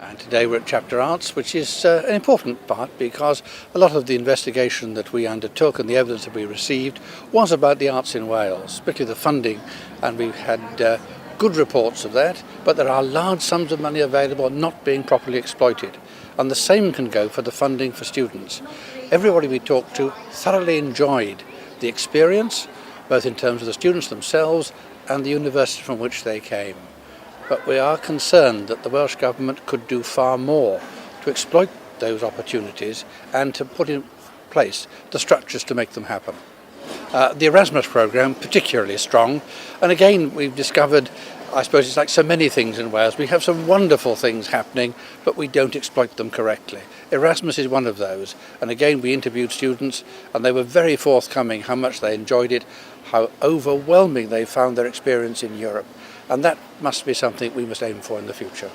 And today we're at Chapter Arts, which is an important part because a lot of the investigation that we undertook and the evidence that we received was about the arts in Wales, particularly the funding, and we've had good reports of that, but there are large sums of money available not being properly exploited. And the same can go for the funding for students. Everybody we talked to thoroughly enjoyed the experience, both in terms of the students themselves and the university from which they came. But we are concerned that the Welsh Government could do far more to exploit those opportunities and to put in place the structures to make them happen. The Erasmus programme particularly strong, and again we've discovered, I suppose it's like so many things in Wales, we have some wonderful things happening but we don't exploit them correctly. Erasmus is one of those, and again we interviewed students and they were very forthcoming how much they enjoyed it, how overwhelming they found their experience in Europe. And that must be something we must aim for in the future.